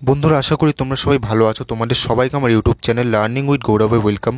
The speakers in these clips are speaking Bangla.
বন্ধুরা, আশা করি তোমরা সবাই ভালো আছো। তোমাদের সবাইকে আমার ইউটিউব চ্যানেল লার্নিং উইথ গৌরবে ওয়েলকাম।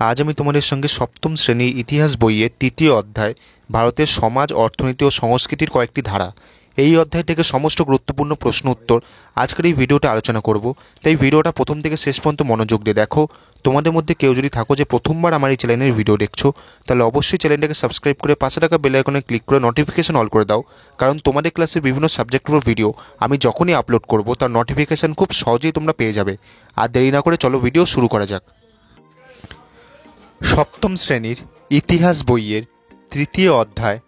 আজ আমি তোমাদের সঙ্গে সপ্তম শ্রেণীর ইতিহাস বইয়ের তৃতীয় অধ্যায় ভারতের সমাজ, অর্থনীতি ও সংস্কৃতির কয়েকটি ধারা, এই অধ্যায় থেকে সমস্ত গুরুত্বপূর্ণ প্রশ্ন উত্তর আজকের এই ভিডিওটা আলোচনা করব। তাই ভিডিওটা প্রথম থেকে শেষ পর্যন্ত মনোযোগ দিয়ে দেখো। তোমাদের মধ্যে কেউ যদি থাকো যে প্রথমবার আমার এই চ্যানেলের ভিডিও দেখছো, তাহলে অবশ্যই চ্যানেলটাকে সাবস্ক্রাইব করে পাশে থাকা বেল আইকনে ক্লিক করে নোটিফিকেশন অল করে দাও, কারণ তোমাদের ক্লাসের বিভিন্ন সাবজেক্টের উপর ভিডিও আমি যখনই আপলোড করব তার নোটিফিকেশান খুব সহজেই তোমরা পেয়ে যাবে। আর দেরি না করে চলো ভিডিও শুরু করা যাক। সপ্তম শ্রেণীর ইতিহাস বইয়ের তৃতীয় অধ্যায়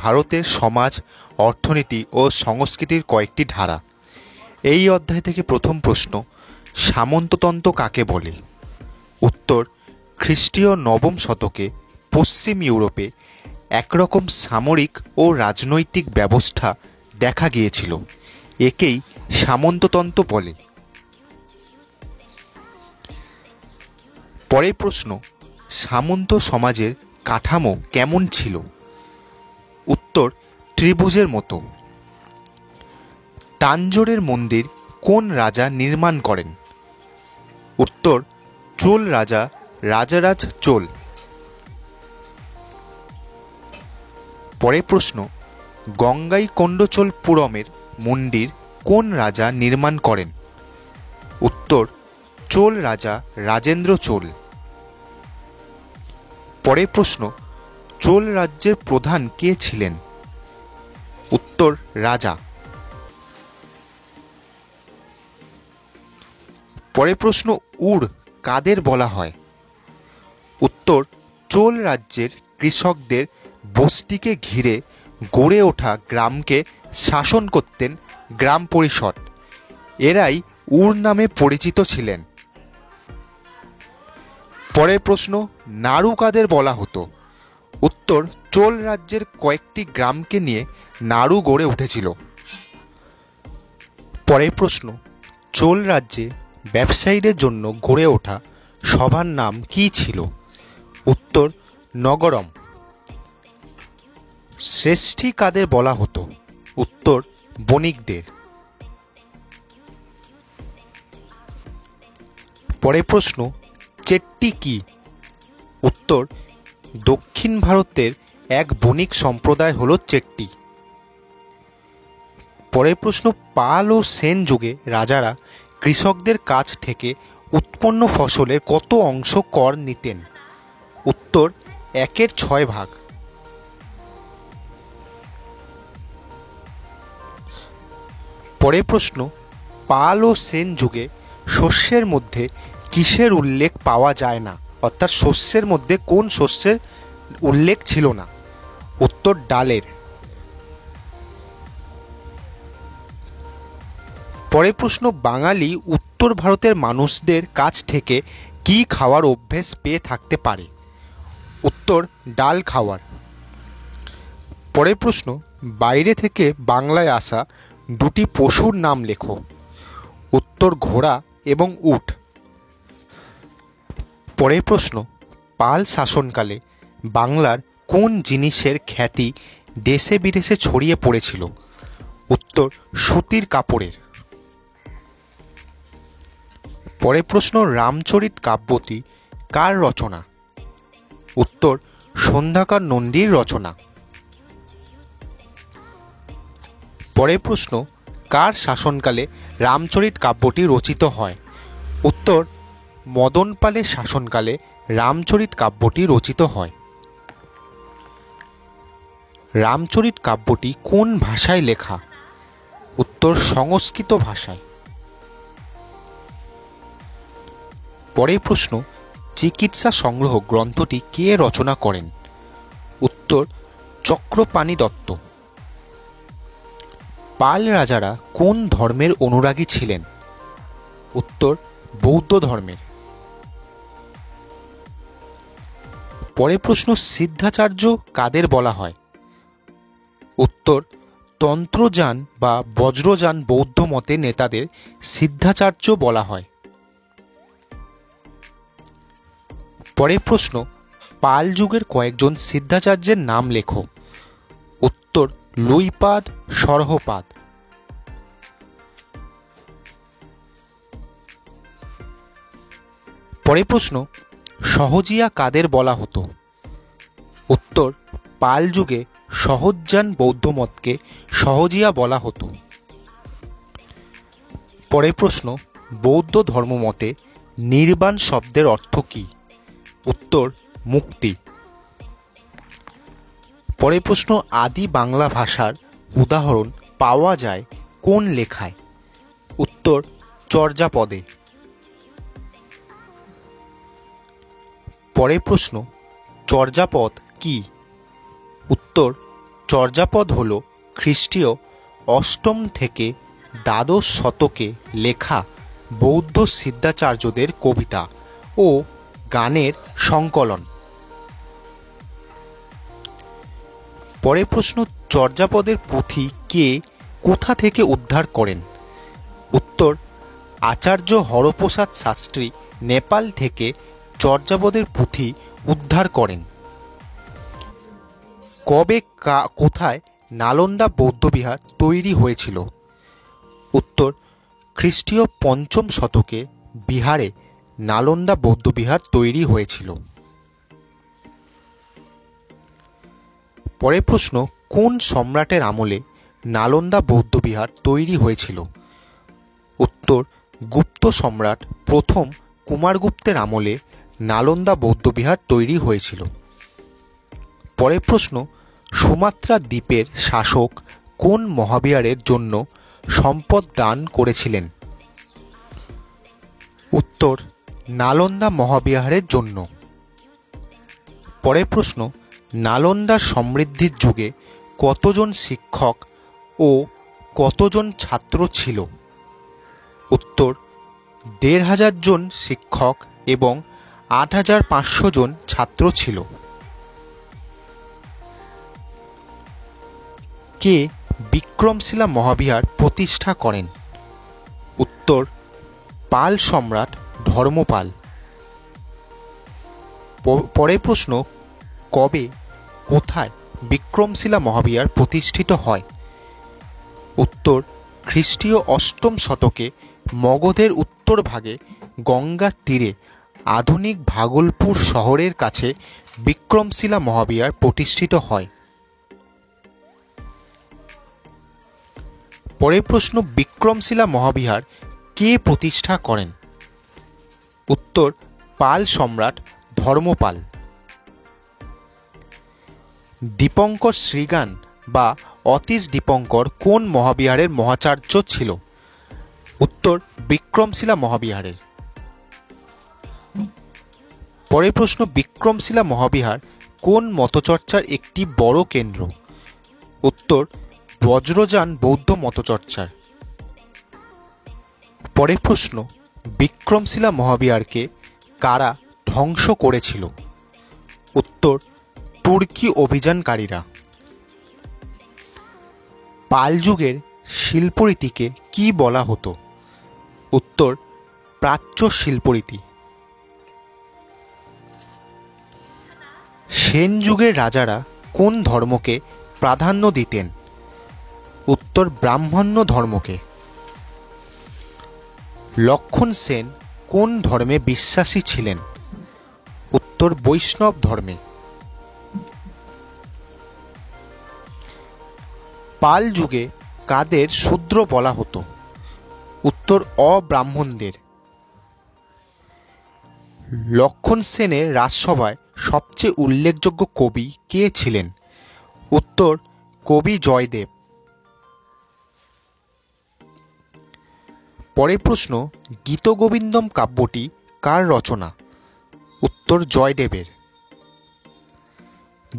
ভারতের সমাজ, অর্থনীতি ও সংস্কৃতির কয়েকটি ধারা। এই অধ্যায় থেকে প্রথম প্রশ্ন, সামন্ততন্ত্র কাকে বলে? উত্তর, খ্রিস্টীয় নবম শতকে পশ্চিম ইউরোপে একরকম সামরিক ও রাজনৈতিক ব্যবস্থা দেখা গিয়েছিল, একেই সামন্ততন্ত্র বলে। পরের প্রশ্ন, সামন্ত সমাজের কাঠামো কেমন ছিল? উত্তর, ত্রিভুজের মতো। তাঞ্জোরের মন্দির কোন রাজা নির্মাণ করেন? উত্তর, চোল রাজা রাজারাজ চোল। পরের প্রশ্ন, গঙ্গাইকোন্ডচোলপুরমের মন্দির কোন রাজা নির্মাণ করেন? উত্তর, চোল রাজা রাজেন্দ্র চোল। পরের প্রশ্ন, চোল রাজ্যের প্রধান কে ছিলেন? উত্তর, রাজা। পরের প্রশ্ন, উড় কাদের বলা হয়? উত্তর, চোল রাজ্যের কৃষকদের বস্তিকে ঘিরে গড়ে ওঠা গ্রামকে শাসন করতেন গ্রাম পরিষদ, এরাই উড় নামে পরিচিত ছিলেন। পরের প্রশ্ন, নাড়ু কাদের বলা হতো? উত্তর, চোল রাজ্যের কয়েকটি গ্রামকে নিয়ে নাড়ু গড়ে উঠেছিল। পরের প্রশ্ন, চোল রাজ্যে ব্যবসায়ীদের জন্য গড়ে ওঠা সভার নাম কী ছিল? উত্তর, নগরম। শ্রেষ্ঠী কাদের বলা হতো? উত্তর, বণিকদের। পরের প্রশ্ন, চেট্টি কি? উত্তর, দক্ষিণ ভারতের এক বণিক সম্প্রদায় হল চেট্টি। পরের প্রশ্ন, পাল ও সেন যুগে রাজারা কৃষকদের কাছ থেকে উৎপন্ন ফসলের কত অংশ কর নিতেন? উত্তর, 1/6 পরের প্রশ্ন, পাল ও সেন যুগে শস্যের মধ্যে কিসের উল্লেখ পাওয়া যায় না, অর্থাৎ শস্যের মধ্যে কোন শস্যের উল্লেখ ছিল না? উত্তর, ডালের। পরের প্রশ্ন, বাঙালি উত্তর ভারতের মানুষদের কাছ থেকে কি খাওয়ার অভ্যেস পেয়ে থাকতে পারে? উত্তর, ডাল খাওয়ার। পরের প্রশ্ন, বাইরে থেকে বাংলায় আসা দুটি পশুর নাম লেখো। উত্তর, ঘোড়া এবং উট। পরের প্রশ্ন, পাল শাসনকালে বাংলার কোন জিনিসের খ্যাতি দেশে বিদেশে ছড়িয়ে পড়েছিল? উত্তর, সুতির কাপড়ের। পরের প্রশ্ন, রামচরিত কাব্যটি কার রচনা? উত্তর, সন্ধ্যাকর নন্দীর রচনা। পরের প্রশ্ন, কার শাসনকালে রামচরিত কাব্যটি রচিত হয়? উত্তর, মদন পালের শাসনকালে রামচরিত কাব্যটি রচিত হয়। রামচরিত কাব্যটি কোন ভাষায় লেখা? উত্তর, সংস্কৃত ভাষায়। পরের প্রশ্ন, চিকিৎসা সংগ্রহ গ্রন্থটি কে রচনা করেন? উত্তর, চক্রপাণি দত্ত। পাল রাজারা কোন ধর্মের অনুরাগী ছিলেন? উত্তর, বৌদ্ধ ধর্মের। পরের প্রশ্ন, সিদ্ধাচার্য কাদের বলা হয়? উত্তর, তন্ত্রযান বা বজ্রযান বৌদ্ধ মতে নেতাদের সিদ্ধাচার্য বলা হয়। পরের প্রশ্ন, পাল যুগের কয়েকজন সিদ্ধাচার্যের নাম লেখো। উত্তর, লুইপাদ, সরহপাদ। পরের প্রশ্ন, সহজিয়া কাদের বলা হতো? উত্তর, পাল যুগে সহজ্ঞান বৌদ্ধ মতকে সহজিয়া বলা হতো। পরের প্রশ্ন, বৌদ্ধ ধর্মমতে নির্বাণ শব্দের অর্থ কী? উত্তর, মুক্তি। পরের প্রশ্ন, আদি বাংলা ভাষার উদাহরণ পাওয়া যায় কোন লেখায়? উত্তর, চর্যাপদে। পরের প্রশ্ন, চর্যাপদ কি? উত্তর, চর্যাপদ হল খ্রিস্টীয় অষ্টম থেকে দ্বাদশ শতকে লেখা বৌদ্ধ সিদ্ধাচার্যদের কবিতা ও গানের সংকলন। পরের প্রশ্ন, চর্যাপদের পুঁথি কে কোথা থেকে উদ্ধার করেন? উত্তর, আচার্য হরপ্রসাদ শাস্ত্রী নেপাল থেকে চর্যাপদের পুঁথি উদ্ধার করেন। কবে কোথায় নালন্দা বৌদ্ধবিহার তৈরি হয়েছিল? উত্তর, খ্রিস্টীয় পঞ্চম শতকে বিহারে নালন্দা বৌদ্ধবিহার তৈরি হয়েছিল। পরের প্রশ্ন, কোন সম্রাটের আমলে নালন্দা বৌদ্ধবিহার তৈরি হয়েছিল? উত্তর, গুপ্ত সম্রাট প্রথম কুমারগুপ্তের আমলে নালন্দা বৌদ্ধবিহার তৈরি হয়েছিল। পরের প্রশ্ন, সুমাত্রা দ্বীপের শাসক কোন মহাবিহারের জন্য সম্পদ দান করেছিলেন? উত্তর, নালন্দা মহাবিহারের জন্য। পরের প্রশ্ন, নালন্দার সমৃদ্ধির যুগে কতজন শিক্ষক ও কতজন ছাত্র ছিল? উত্তর, ১৫০০ জন শিক্ষক এবং ৮৫০০ জন ছাত্র ছিল। কে বিক্রমশিলা মহাবিহার প্রতিষ্ঠা করেন? উত্তর, পাল সম্রাট ধর্মপাল। পরের প্রশ্ন, কবে কোথায় বিক্রমশিলা মহাবিহার প্রতিষ্ঠিত হয়? উত্তর, খ্রিস্টীয় অষ্টম শতকে মগধের উত্তর ভাগে গঙ্গার তীরে আধুনিক ভাগলপুর শহরের কাছে বিক্রমশিলা মহাবিহার প্রতিষ্ঠিত হয়। পরের প্রশ্ন, বিক্রমশিলা মহাবিহার কে প্রতিষ্ঠা করেন? উত্তর, পাল সম্রাট ধর্মপাল। দীপঙ্কর শ্রীগান বা অতীশ দীপঙ্কর কোন মহাবিহারের মহাচার্য ছিল? উত্তর, বিক্রমশিলা মহাবিহারের। পরের প্রশ্ন, বিক্রমশিলা মহাবিহার কোন মতচর্চার একটি বড় কেন্দ্র? উত্তর, বজ্রযান বৌদ্ধ মতচর্চার। পরের প্রশ্ন, বিক্রমশিলা মহাবিহারকে কারা ধ্বংস করেছিল? উত্তর, তুর্কি অভিযানকারীরা। পাল যুগের শিল্পরীতিকে কি বলা হতো? উত্তর, প্রাচ্য শিল্পরীতি। সেন যুগের রাজারা কোন ধর্মকে প্রাধান্য দিতেন? উত্তর, ব্রাহ্মণ্য ধর্মকে। লক্ষণ সেন কোন ধর্মে বিশ্বাসী ছিলেন? উত্তর, বৈষ্ণব ধর্মে। পাল যুগে কাদের শূদ্র বলা হতো? উত্তর, অব্রাহ্মণদের। লক্ষণ সেনের রাজসভায় সবচেয়ে উল্লেখযোগ্য কবি কে ছিলেন? উত্তর, কবি জয়দেব। পরের প্রশ্ন, গীতগোবিন্দম কাব্যটি কার রচনা? উত্তর, জয়দেবের।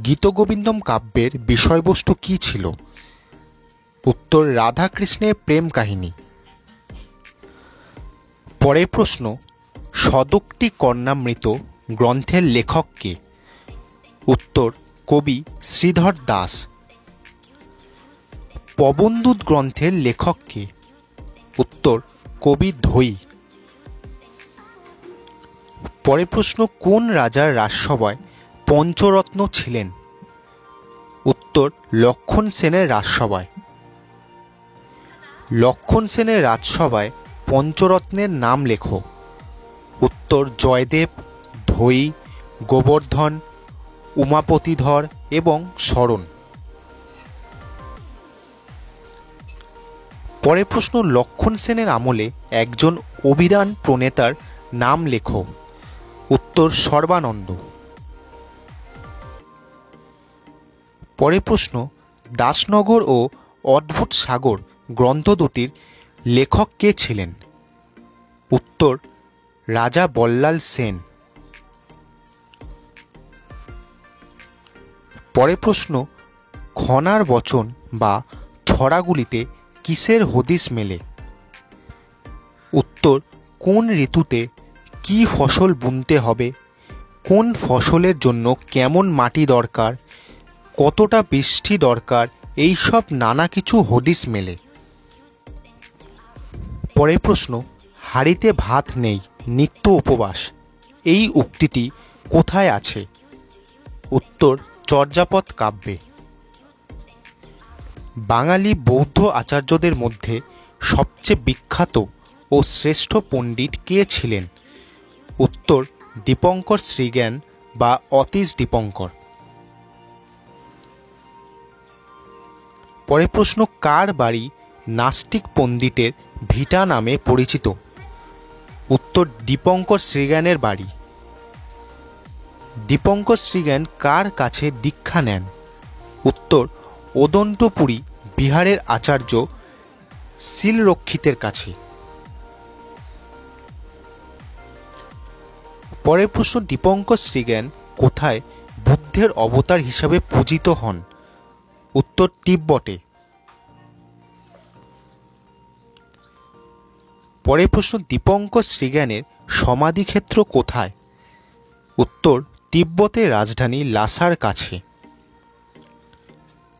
গীতগোবিন্দম কাব্যের বিষয়বস্তু কী ছিল? উত্তর, রাধাকৃষ্ণের প্রেম কাহিনী। পরের প্রশ্ন, সদোক্তি কর্ণামৃত গ্রন্থের লেখক কে? উত্তর, কবি শ্রীধর দাস। পবনদূত গ্রন্থের লেখক কে? উত্তর, কবি ধৈ। পরের প্রশ্ন, কোন রাজার রাজসভায় পঞ্চরত্ন ছিলেন? উত্তর, লক্ষণ সেনের রাজসভায়। লক্ষণ সেনের রাজসভায় পঞ্চরত্নের নাম লেখো। উত্তর জয়দেব, ধৈ, গোবর্ধন, উমাপতিধর এবং শরণ। পরের প্রশ্ন, লক্ষণ সেনের আমলে একজন অভিধান প্রণেতার নাম লেখো। উত্তর সর্বানন্দ। পরের প্রশ্ন, দাসনগর ও অদ্ভুত সাগর গ্রন্থ দুটির লেখক কে ছিলেন? উত্তর রাজা বল্লাল সেন। পরের প্রশ্ন, খনার বচন বা ছড়াগুলিতে কিসের হদিস মেলে? উত্তর কোন ঋতুতে কি ফসল বুনতে হবে, কোন ফসলের জন্য কেমন মাটি দরকার, কতটা বৃষ্টি দরকার, এই সব নানা কিছু হদিস মেলে। পরের প্রশ্ন, হাঁড়িতে ভাত নেই, নিত্য উপবাস, এই উক্তিটি কোথায় আছে? উত্তর চর্যাপদ কাব্যে। বাঙালি বৌদ্ধ আচার্যদের মধ্যে সবচেয়ে বিখ্যাত ও শ্রেষ্ঠ পণ্ডিত কে ছিলেন? উত্তর দীপঙ্কর শ্রীজ্ঞান বা অতীশ দীপঙ্কর। পরের প্রশ্ন, কার বাড়ি নাস্তিক পণ্ডিতের ভিটা নামে পরিচিত? উত্তর দীপঙ্কর শ্রীজ্ঞানের বাড়ি। দীপঙ্কর শ্রীজ্ঞান কার কাছে দীক্ষা নেন? উত্তর ওদন্তপুরী বিহারের আচার্য শিলরক্ষিতের কাছে। পরের প্রশ্ন, দীপঙ্কর শ্রীজ্ঞান কোথায় বুদ্ধের অবতার হিসাবে পূজিত হন? উত্তর তিব্বতে। পরের প্রশ্ন, দীপঙ্কর শ্রীজ্ঞানের সমাধিক্ষেত্র কোথায়? উত্তর তিব্বতের রাজধানী লাসার কাছে।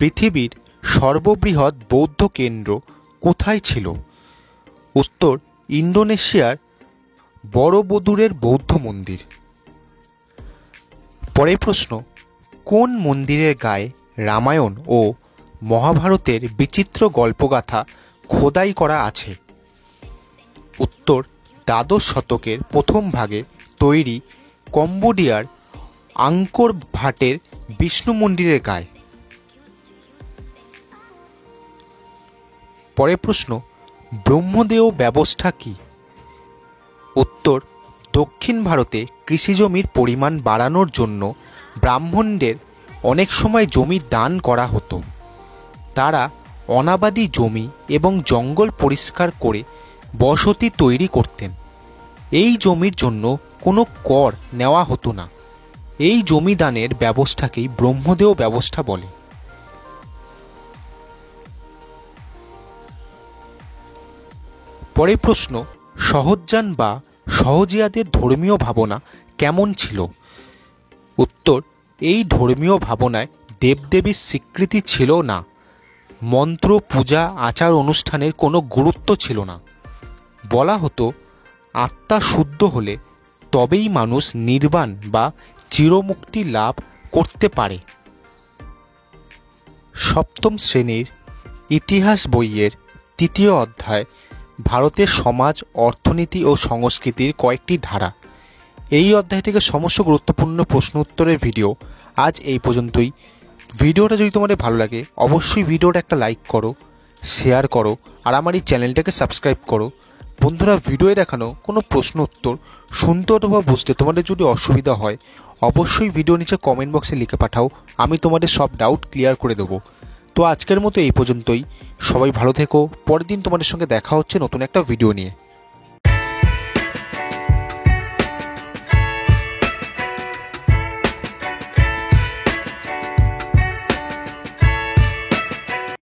পৃথিবীর সর্ববৃহৎ বৌদ্ধ কেন্দ্র কোথায় ছিল? উত্তর ইন্দোনেশিয়ার বড়বদুরের বৌদ্ধ মন্দির। পরের প্রশ্ন, কোন মন্দিরের গায়ে রামায়ণ ও মহাভারতের বিচিত্র গল্পগাথা খোদাই করা আছে? উত্তর দ্বাদশ শতকের প্রথম ভাগে তৈরি কম্বোডিয়ার আঙ্কোর ভাটের বিষ্ণু মন্দিরের গায়ে। পরের প্রশ্ন, ব্রহ্মদেয় ব্যবস্থা কি? উত্তর দক্ষিণ ভারতে কৃষিজমির পরিমাণ বাড়ানোর জন্য ব্রাহ্মণদের অনেক সময় জমি দান করা হতো। তারা অনাবাদি জমি এবং জঙ্গল পরিষ্কার করে বসতি তৈরি করতেন। এই জমির জন্য কোনো কর নেওয়া হতো না। এই জমিদানের ব্যবস্থাকেই ব্রহ্মদেয় ব্যবস্থা বলে। পরের প্রশ্ন, সহজ্ঞান বা সহজিয়াদের ধর্মীয় ভাবনা কেমন ছিল? উত্তর এই ধর্মীয় ভাবনায় দেবদেবীর স্বীকৃতি ছিল না। মন্ত্র, পূজা, আচার অনুষ্ঠানের কোনো গুরুত্ব ছিল না। বলা হতো আত্মা শুদ্ধ হলে তবেই মানুষ নির্বাণ বা চিরমুক্তি লাভ করতে পারে। সপ্তম শ্রেণীর ইতিহাস বইয়ের তৃতীয় অধ্যায় ভারতের সমাজ, অর্থনীতি ও সংস্কৃতির কয়েকটি ধারা, এই অধ্যায় থেকে সমস্ত গুরুত্বপূর্ণ প্রশ্ন উত্তরের ভিডিও আজ এই পর্যন্তই। ভিডিওটা যদি তোমাদের ভালো লাগে অবশ্যই ভিডিওটা একটা লাইক করো, শেয়ার করো আর আমার এই চ্যানেলটাকে সাবস্ক্রাইব করো। বন্ধুরা, ভিডিওয়ে দেখানো কোনো প্রশ্ন উত্তর শুনতে অথবা বুঝতে তোমাদের যদি অসুবিধা হয় অবশ্যই ভিডিও নিচে কমেন্ট বক্সে লিখে পাঠাও, আমি তোমাদের সব ডাউট ক্লিয়ার করে দেবো। তো আজকের মতো এই পর্যন্তই। সবাই ভালো থেকো। পরের দিন তোমাদের সঙ্গে দেখা হচ্ছে নতুন একটা ভিডিও নিয়ে।